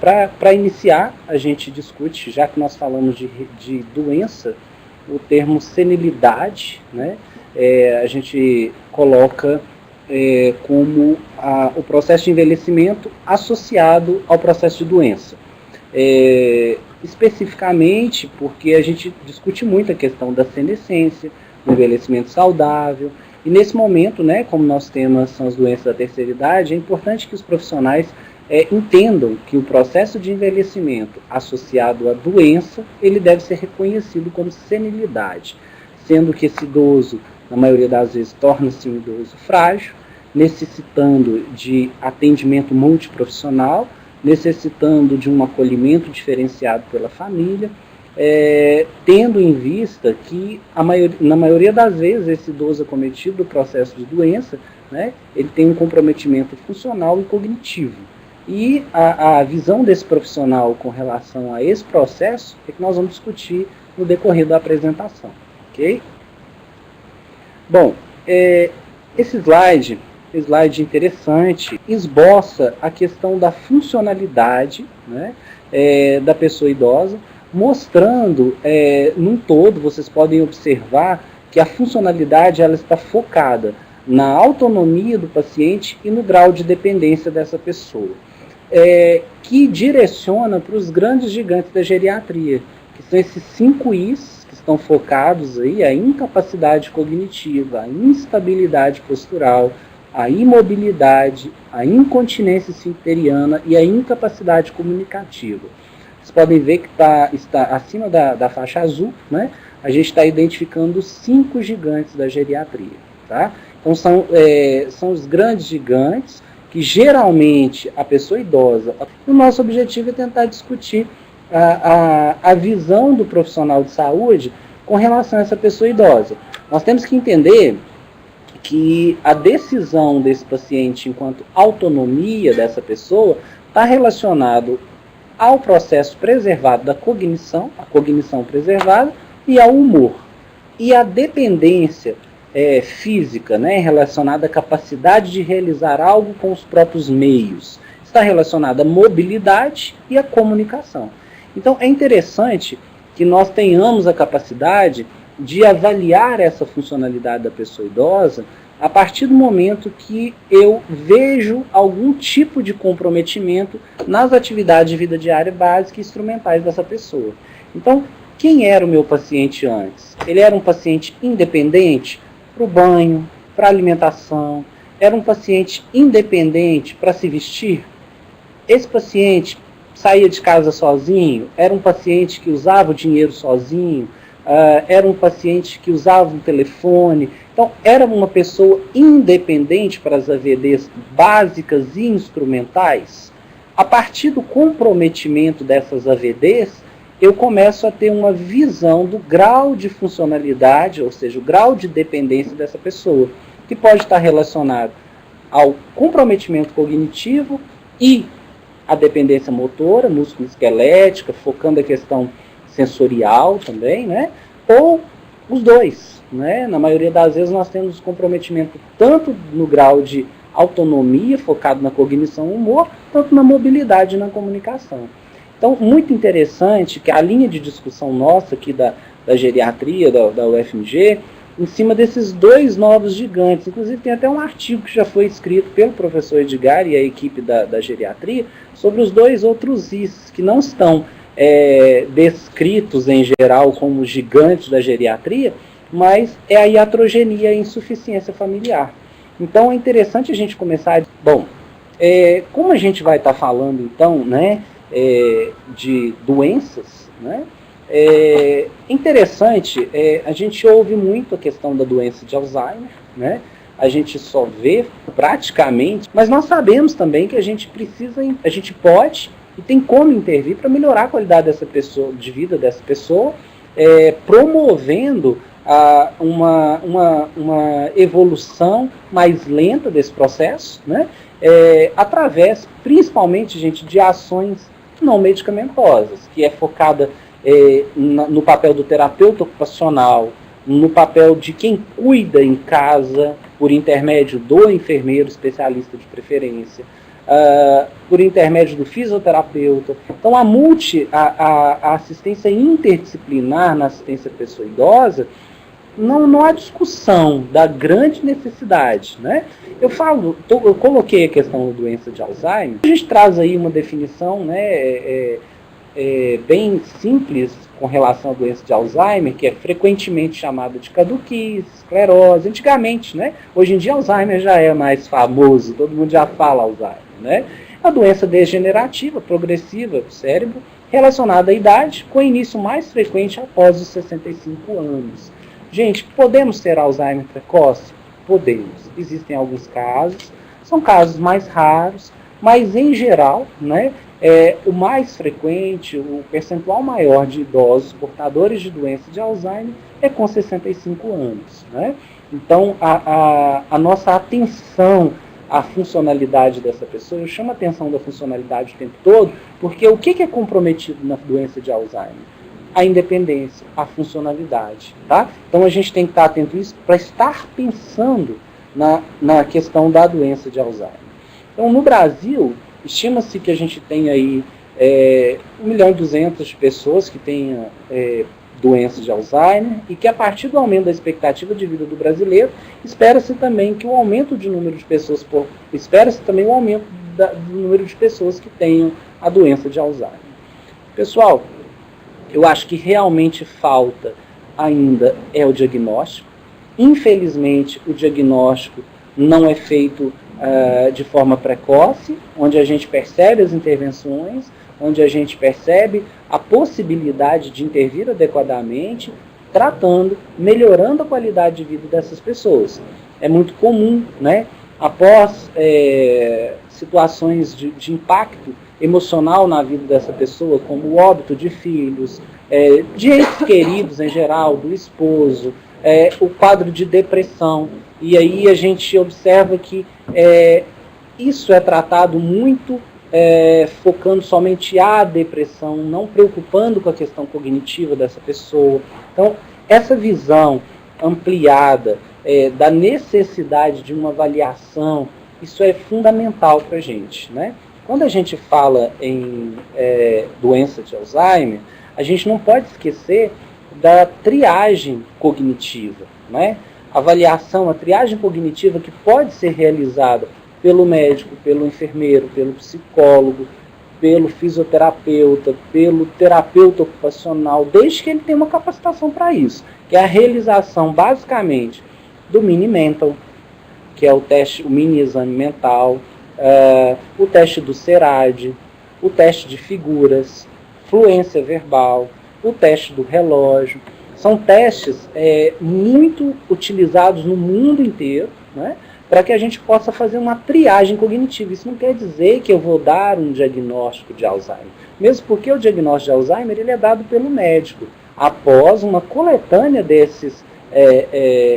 Para iniciar, a gente discute, já que nós falamos de doença, o termo senilidade, né? A gente coloca como o processo de envelhecimento associado ao processo de doença. Especificamente porque a gente discute muito a questão da senescência, do envelhecimento saudável, e nesse momento, né, como nosso tema são as doenças da terceira idade, é importante que os profissionais entendam que o processo de envelhecimento associado à doença, ele deve ser reconhecido como senilidade, sendo que esse idoso, na maioria das vezes, torna-se um idoso frágil, necessitando de atendimento multiprofissional, necessitando de um acolhimento diferenciado pela família, tendo em vista que, na maioria das vezes, esse idoso acometido do processo de doença, né, ele tem um comprometimento funcional e cognitivo. E a visão desse profissional com relação a esse processo é que nós vamos discutir no decorrer da apresentação. Ok? Bom, esse slide interessante, esboça a questão da funcionalidade, né, da pessoa idosa, mostrando, num todo, vocês podem observar que a funcionalidade ela está focada na autonomia do paciente e no grau de dependência dessa pessoa, que direciona para os grandes gigantes da geriatria, que são esses 5 Is, que estão focados aí, a incapacidade cognitiva, a instabilidade postural, a imobilidade, a incontinência esfincteriana e a incapacidade comunicativa. Vocês podem ver que está acima da faixa azul, né? A gente está identificando os 5 gigantes da geriatria. Tá? Então são os grandes gigantes que geralmente a pessoa idosa... O nosso objetivo é tentar discutir a visão do profissional de saúde com relação a essa pessoa idosa. Nós temos que entender que a decisão desse paciente enquanto autonomia dessa pessoa está relacionado ao processo preservado da cognição, a cognição preservada, e ao humor. E a dependência física, né, relacionada à capacidade de realizar algo com os próprios meios, está relacionada à mobilidade e à comunicação. Então é interessante que nós tenhamos a capacidade de avaliar essa funcionalidade da pessoa idosa a partir do momento que eu vejo algum tipo de comprometimento nas atividades de vida diária básica e instrumentais dessa pessoa. Então, quem era o meu paciente antes? Ele era um paciente independente para o banho, para a alimentação, era um paciente independente para se vestir? Esse paciente saía de casa sozinho? Era um paciente que usava o dinheiro sozinho? Era um paciente que usava um telefone? Então, era uma pessoa independente para as AVDs básicas e instrumentais? A partir do comprometimento dessas AVDs, eu começo a ter uma visão do grau de funcionalidade, ou seja, o grau de dependência dessa pessoa, que pode estar relacionado ao comprometimento cognitivo e a dependência motora, músculo-esquelética, focando a questão sensorial também, né? Ou os dois, né? Na maioria das vezes nós temos comprometimento tanto no grau de autonomia, focado na cognição e humor, tanto na mobilidade e na comunicação. Então, muito interessante que a linha de discussão nossa aqui da geriatria, da UFMG, em cima desses 2 novos gigantes. Inclusive, tem até um artigo que já foi escrito pelo professor Edgar e a equipe da geriatria sobre os 2 outros Is, que não estão descritos em geral como gigantes da geriatria, mas é a iatrogenia e a insuficiência familiar. Então, é interessante a gente começar... Bom, como a gente vai estar falando, então, né, de doenças, né? Interessante, a gente ouve muito a questão da doença de Alzheimer, né? A gente só vê praticamente, mas nós sabemos também que a gente pode e tem como intervir para melhorar a qualidade de vida dessa pessoa, promovendo uma evolução mais lenta desse processo, né? Através, principalmente, gente, de ações não medicamentosas, que é focada no papel do terapeuta ocupacional, no papel de quem cuida em casa, por intermédio do enfermeiro especialista de preferência, por intermédio do fisioterapeuta. Então, a assistência interdisciplinar na assistência à pessoa idosa, não há discussão da grande necessidade, né? Eu coloquei a questão da doença de Alzheimer. A gente traz aí uma definição, né, bem simples com relação à doença de Alzheimer, que é frequentemente chamada de caduquice, esclerose. Antigamente, né? Hoje em dia Alzheimer já é mais famoso, todo mundo já fala Alzheimer, né? A doença degenerativa, progressiva do cérebro, relacionada à idade, com início mais frequente após os 65 anos. Gente, podemos ter Alzheimer precoce? Podemos. Existem alguns casos, são casos mais raros, mas em geral, né, o mais frequente, o percentual maior de idosos portadores de doença de Alzheimer é com 65 anos. Né? Então, a nossa atenção à funcionalidade dessa pessoa, eu chamo a atenção da funcionalidade o tempo todo, porque o que é comprometido na doença de Alzheimer? A independência, a funcionalidade. Tá? Então a gente tem que estar atento a isso para estar pensando na questão da doença de Alzheimer. Então no Brasil, estima-se que a gente tem aí 1.200.000 de pessoas que têm doença de Alzheimer e que a partir do aumento da expectativa de vida do brasileiro, espera-se também que o aumento de número de pessoas, espera-se também o aumento do número de pessoas que tenham a doença de Alzheimer. Pessoal, eu acho que realmente falta ainda o diagnóstico. Infelizmente, o diagnóstico não é feito de forma precoce, onde a gente percebe as intervenções, onde a gente percebe a possibilidade de intervir adequadamente, tratando, melhorando a qualidade de vida dessas pessoas. É muito comum, né, após situações de impacto emocional na vida dessa pessoa, como o óbito de filhos, de entes queridos em geral, do esposo, o quadro de depressão. E aí a gente observa que isso é tratado muito focando somente a depressão, não preocupando com a questão cognitiva dessa pessoa. Então, essa visão ampliada da necessidade de uma avaliação, isso é fundamental para a gente, né? Quando a gente fala em doença de Alzheimer, a gente não pode esquecer da triagem cognitiva, né? A triagem cognitiva que pode ser realizada pelo médico, pelo enfermeiro, pelo psicólogo, pelo fisioterapeuta, pelo terapeuta ocupacional, desde que ele tenha uma capacitação para isso, que é a realização basicamente do mini mental, que é o mini exame mental, o teste do CERAD, o teste de figuras, fluência verbal, o teste do relógio. São testes muito utilizados no mundo inteiro, né, para que a gente possa fazer uma triagem cognitiva. Isso não quer dizer que eu vou dar um diagnóstico de Alzheimer, mesmo porque o diagnóstico de Alzheimer ele é dado pelo médico, após uma coletânea desses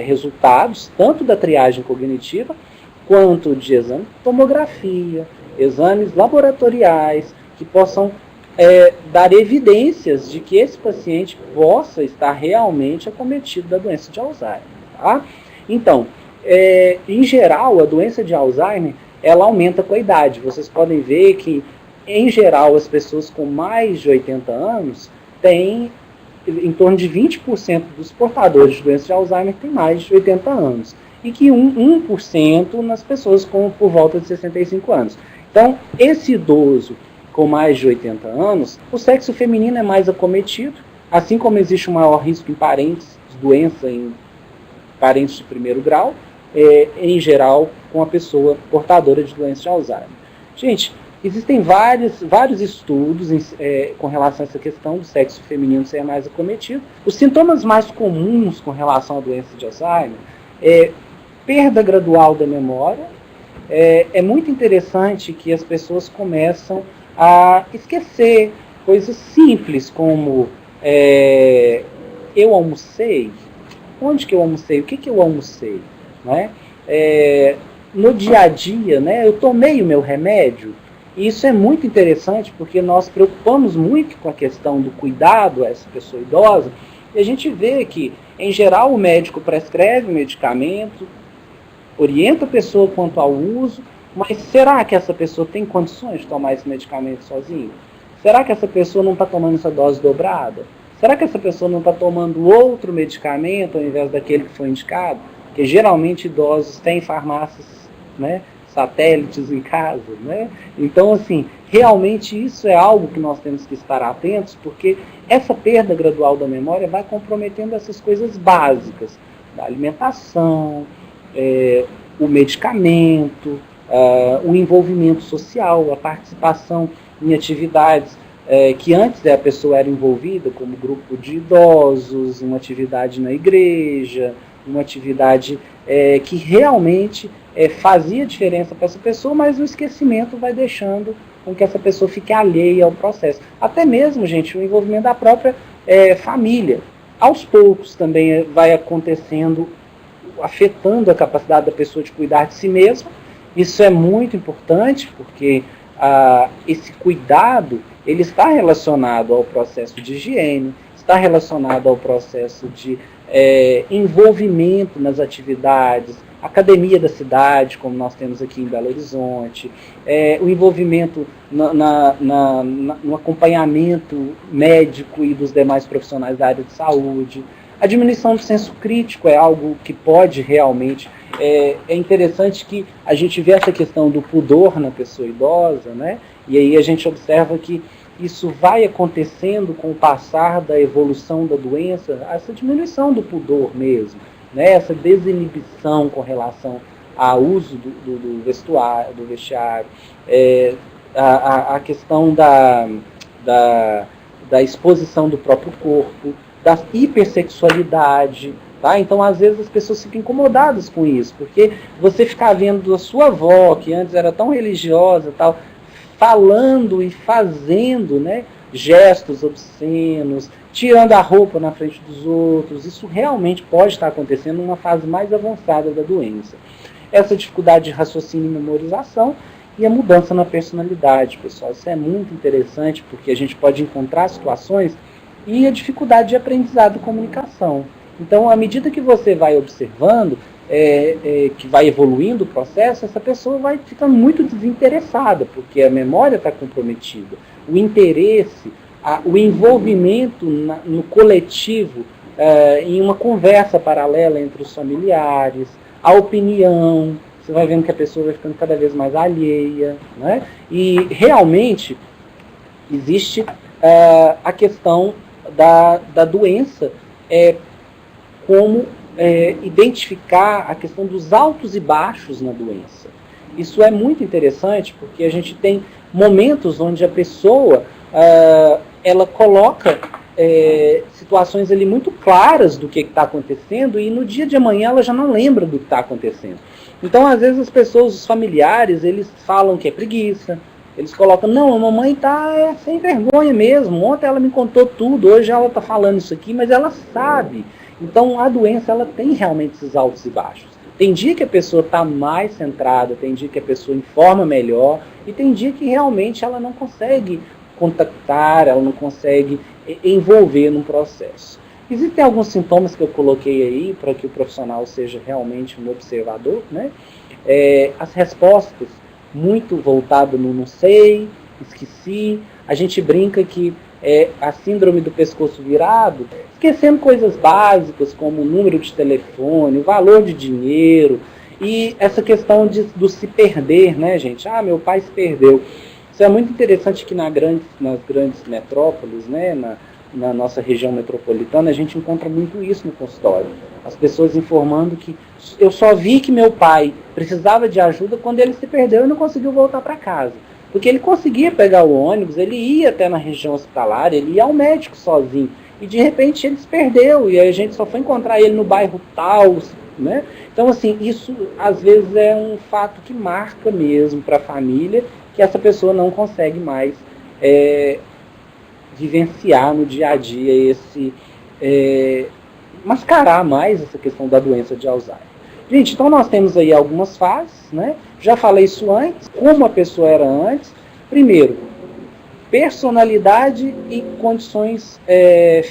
resultados, tanto da triagem cognitiva, quanto de exame de tomografia, exames laboratoriais, que possam dar evidências de que esse paciente possa estar realmente acometido da doença de Alzheimer. Tá? Então, em geral, a doença de Alzheimer, ela aumenta com a idade. Vocês podem ver que, em geral, as pessoas com mais de 80 anos têm, em torno de 20% dos portadores de doença de Alzheimer têm mais de 80 anos. E que 1% nas pessoas por volta de 65 anos. Então, esse idoso com mais de 80 anos, o sexo feminino é mais acometido, assim como existe um maior risco em parentes de doença, em parentes de primeiro grau, em geral, com a pessoa portadora de doença de Alzheimer. Gente, existem vários estudos com relação a essa questão do sexo feminino ser mais acometido. Os sintomas mais comuns com relação à doença de Alzheimer perda gradual da memória. É muito interessante que as pessoas começam a esquecer coisas simples como eu almocei, onde que eu almocei, o que que eu almocei, né? No dia a dia, né, eu tomei o meu remédio. E isso é muito interessante porque nós preocupamos muito com a questão do cuidado a essa pessoa idosa, e a gente vê que, em geral, o médico prescreve o medicamento, orienta a pessoa quanto ao uso, Mas será que essa pessoa tem condições de tomar esse medicamento sozinho? Será que essa pessoa não está tomando essa dose dobrada? Será que essa pessoa não está tomando outro medicamento ao invés daquele que foi indicado? Porque geralmente idosos têm farmácias, né, satélites em casa, né? Então, assim, realmente isso é algo que nós temos que estar atentos, porque essa perda gradual da memória vai comprometendo essas coisas básicas, da alimentação, o medicamento, o envolvimento social, a participação em atividades que antes a pessoa era envolvida, como grupo de idosos, uma atividade na igreja, uma atividade que realmente fazia diferença para essa pessoa, mas o esquecimento vai deixando com que essa pessoa fique alheia ao processo. Até mesmo, gente, o envolvimento da própria família. Aos poucos também vai acontecendo, afetando a capacidade da pessoa de cuidar de si mesma. Isso é muito importante, porque esse cuidado ele está relacionado ao processo de higiene, está relacionado ao processo de envolvimento nas atividades, academia da cidade, como nós temos aqui em Belo Horizonte, o envolvimento no acompanhamento médico e dos demais profissionais da área de saúde. A diminuição do senso crítico é algo que pode realmente... É interessante que a gente vê essa questão do pudor na pessoa idosa, né? E aí a gente observa que isso vai acontecendo com o passar da evolução da doença, essa diminuição do pudor mesmo, né? Essa desinibição com relação ao uso do vestiário, a questão da exposição do próprio corpo, da hipersexualidade. Tá? Então, às vezes, as pessoas ficam incomodadas com isso, porque você ficar vendo a sua avó, que antes era tão religiosa, tal, falando e fazendo, né, gestos obscenos, tirando a roupa na frente dos outros, isso realmente pode estar acontecendo numa fase mais avançada da doença. Essa dificuldade de raciocínio e memorização e a mudança na personalidade, pessoal. Isso é muito interessante, porque a gente pode encontrar situações e a dificuldade de aprendizado e comunicação. Então, à medida que você vai observando, que vai evoluindo o processo, essa pessoa vai ficando muito desinteressada, porque a memória está comprometida. O interesse, o envolvimento no coletivo, em uma conversa paralela entre os familiares, a opinião, você vai vendo que a pessoa vai ficando cada vez mais alheia, né? E realmente existe a questão da doença, como identificar a questão dos altos e baixos na doença. Isso é muito interessante, porque a gente tem momentos onde a pessoa ela coloca situações ali muito claras do que está acontecendo, e no dia de amanhã ela já não lembra do que está acontecendo. Então, às vezes, as pessoas, os familiares, eles falam que é preguiça, eles colocam, não, a mamãe está sem vergonha mesmo, ontem ela me contou tudo, hoje ela está falando isso aqui, mas ela sabe. Então, a doença ela tem realmente esses altos e baixos. Tem dia que a pessoa está mais centrada, tem dia que a pessoa informa melhor, e tem dia que realmente ela não consegue contactar, ela não consegue envolver num processo. Existem alguns sintomas que eu coloquei aí para que o profissional seja realmente um observador, né? As respostas muito voltadas no não sei, esqueci. A gente brinca que a síndrome do pescoço virado, esquecendo coisas básicas como o número de telefone, o valor de dinheiro, e essa questão do se perder, né, gente? Meu pai se perdeu. Isso é muito interessante que nas grandes metrópoles, né, na nossa região metropolitana, a gente encontra muito isso no consultório. As pessoas informando que eu só vi que meu pai precisava de ajuda quando ele se perdeu e não conseguiu voltar para casa. Porque ele conseguia pegar o ônibus, ele ia até na região hospitalar, ele ia ao médico sozinho. E de repente ele se perdeu, e a gente só foi encontrar ele no bairro tal, né? Então, assim, isso às vezes é um fato que marca mesmo para a família, que essa pessoa não consegue mais vivenciar no dia a dia mascarar mais essa questão da doença de Alzheimer. Gente, então nós temos aí algumas fases, né? Já falei isso antes, como a pessoa era antes. Primeiro, personalidade e condições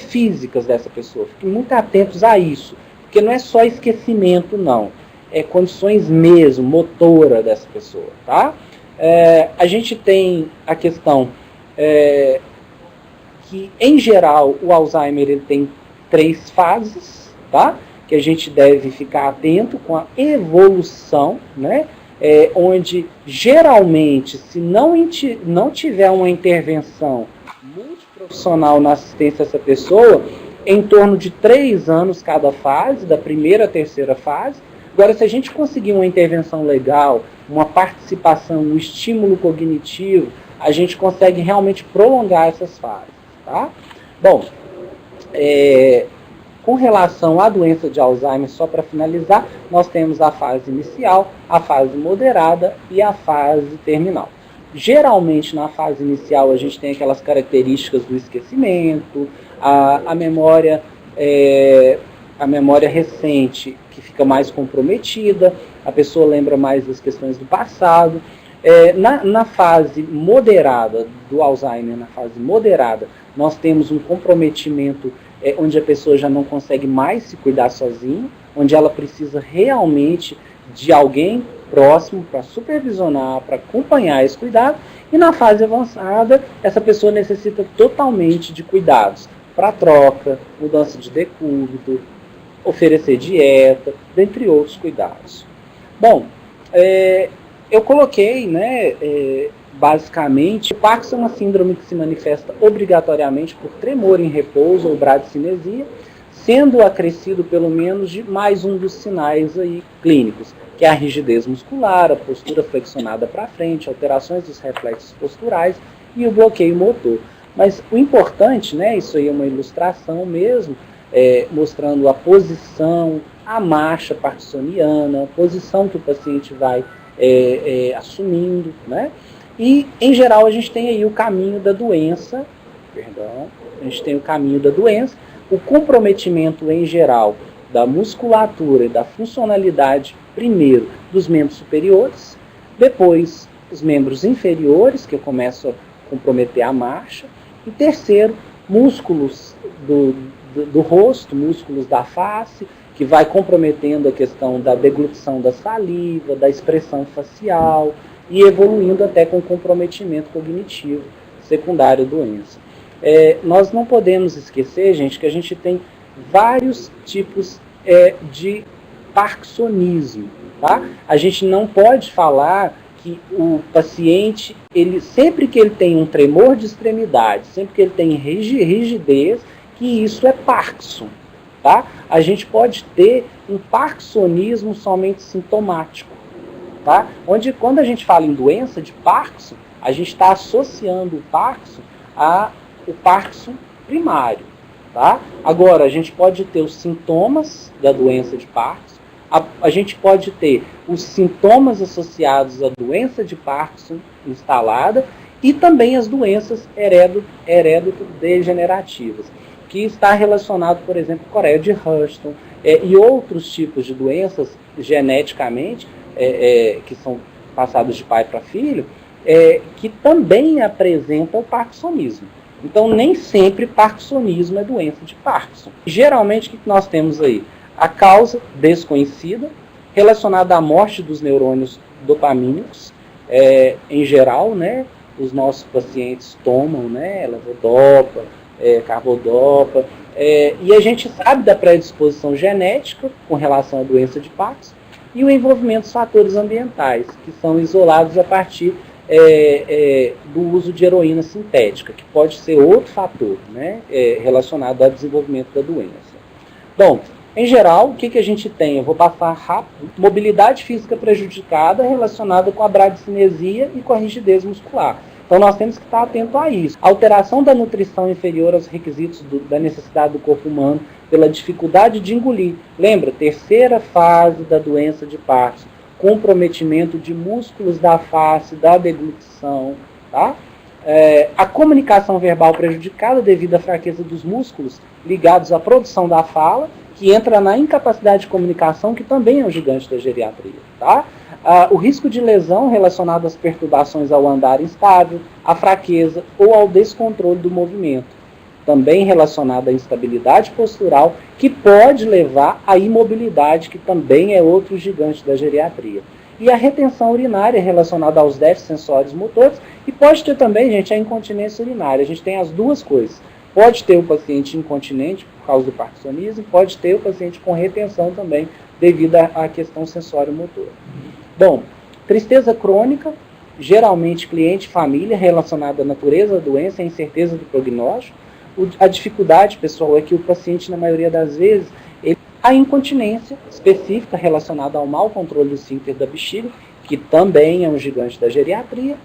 físicas dessa pessoa. Fiquem muito atentos a isso, porque não é só esquecimento, não. condições mesmo, motora dessa pessoa, tá? A gente tem a questão que, em geral, o Alzheimer ele tem 3 fases, tá? Que a gente deve ficar atento com a evolução, né? Onde, geralmente, se não tiver uma intervenção multiprofissional na assistência a essa pessoa, em torno de 3 anos cada fase, da primeira à terceira fase. Agora, se a gente conseguir uma intervenção legal, uma participação, um estímulo cognitivo, a gente consegue realmente prolongar essas fases, tá? Bom, com relação à doença de Alzheimer, só para finalizar, nós temos a fase inicial, a fase moderada e a fase terminal. Geralmente, na fase inicial, a gente tem aquelas características do esquecimento, a memória recente, que fica mais comprometida, a pessoa lembra mais das questões do passado. Na fase moderada do Alzheimer, na fase moderada, nós temos um comprometimento onde a pessoa já não consegue mais se cuidar sozinha, onde ela precisa realmente de alguém próximo para supervisionar, para acompanhar esse cuidado. E na fase avançada, essa pessoa necessita totalmente de cuidados para troca, mudança de decúbito, oferecer dieta, dentre outros cuidados. Bom, eu coloquei, né, basicamente, o Parkinson é uma síndrome que se manifesta obrigatoriamente por tremor em repouso ou bradicinesia, sendo acrescido pelo menos de mais um dos sinais aí clínicos, que é a rigidez muscular, a postura flexionada para frente, alterações dos reflexos posturais e o bloqueio motor. Mas o importante, né, isso aí é uma ilustração mesmo, mostrando a posição, a marcha parkinsoniana, a posição que o paciente vai assumindo, né? E, em geral, a gente tem aí o caminho da doença, o comprometimento, em geral, da musculatura e da funcionalidade, primeiro, dos membros superiores, depois, os membros inferiores, que começam a comprometer a marcha, e terceiro, músculos do rosto, músculos da face, que vai comprometendo a questão da deglutição da saliva, da expressão facial, e evoluindo até com comprometimento cognitivo secundário à doença. Nós não podemos esquecer, gente, que a gente tem vários tipos de parkinsonismo, tá? A gente não pode falar que o paciente, sempre que ele tem um tremor de extremidade, sempre que ele tem rigidez, que isso é Parkinson, tá? A gente pode ter um parkinsonismo somente sintomático, tá? Onde, quando a gente fala em doença de Parkinson, a gente está associando o Parkinson ao Parkinson primário, tá? Agora, a gente pode ter os sintomas da doença de Parkinson, a gente pode ter os sintomas associados à doença de Parkinson instalada e também as doenças heredito-degenerativas, que está relacionado, por exemplo, com Coreia de Hurston e outros tipos de doenças geneticamente, que são passados de pai para filho, que também apresentam o parkinsonismo. Então, nem sempre parkinsonismo é doença de Parkinson. Geralmente, o que nós temos aí? A causa desconhecida, relacionada à morte dos neurônios dopamínicos. Em geral, né, os nossos pacientes tomam, né, levodopa, carbodopa, e a gente sabe da predisposição genética com relação à doença de Parkinson e o envolvimento dos fatores ambientais, que são isolados a partir do uso de heroína sintética, que pode ser outro fator, né, relacionado ao desenvolvimento da doença. Bom, em geral, o que a gente tem? Eu vou passar rápido. Mobilidade física prejudicada relacionada com a bradicinesia e com a rigidez muscular. Então nós temos que estar atento a isso. Alteração da nutrição inferior aos requisitos da necessidade do corpo humano pela dificuldade de engolir. Lembra? Terceira fase da doença de Parkinson. Comprometimento de músculos da face, da deglutição, tá? A comunicação verbal prejudicada devido à fraqueza dos músculos ligados à produção da fala, que entra na incapacidade de comunicação, que também é um gigante da geriatria, tá? O risco de lesão relacionado às perturbações ao andar instável, à fraqueza ou ao descontrole do movimento. também relacionada à instabilidade postural, que pode levar à imobilidade, que também é outro gigante da geriatria. E a retenção urinária relacionada aos déficits sensórios motores, e pode ter também, gente, a incontinência urinária. A gente tem as duas coisas. Pode ter o paciente incontinente por causa do parkinsonismo, pode ter o paciente com retenção também, devido à questão sensório-motora. Bom, tristeza crônica, geralmente cliente, família, relacionada à natureza da doença, à incerteza do prognóstico. A dificuldade, pessoal, é que o paciente, na maioria das vezes, a incontinência específica relacionada ao mau controle do esfíncter da bexiga, que também é um gigante da geriatria.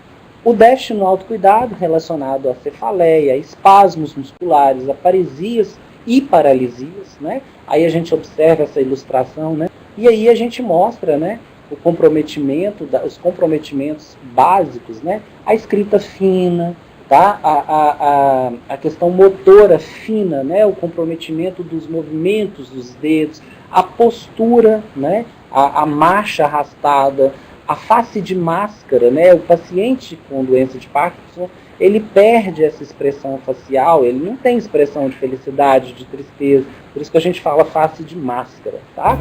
O déficit no autocuidado relacionado à cefaleia, espasmos musculares, aparesias e paralisias, né? Aí a gente observa essa ilustração, né? E aí a gente mostra, né, o comprometimento, os comprometimentos básicos, né? A escrita fina, tá? A questão motora fina, né? O comprometimento dos movimentos dos dedos, a postura, né? A marcha arrastada, a face de máscara, né? O paciente com doença de Parkinson, ele perde essa expressão facial, ele não tem expressão de felicidade, de tristeza, por isso que a gente fala face de máscara, tá?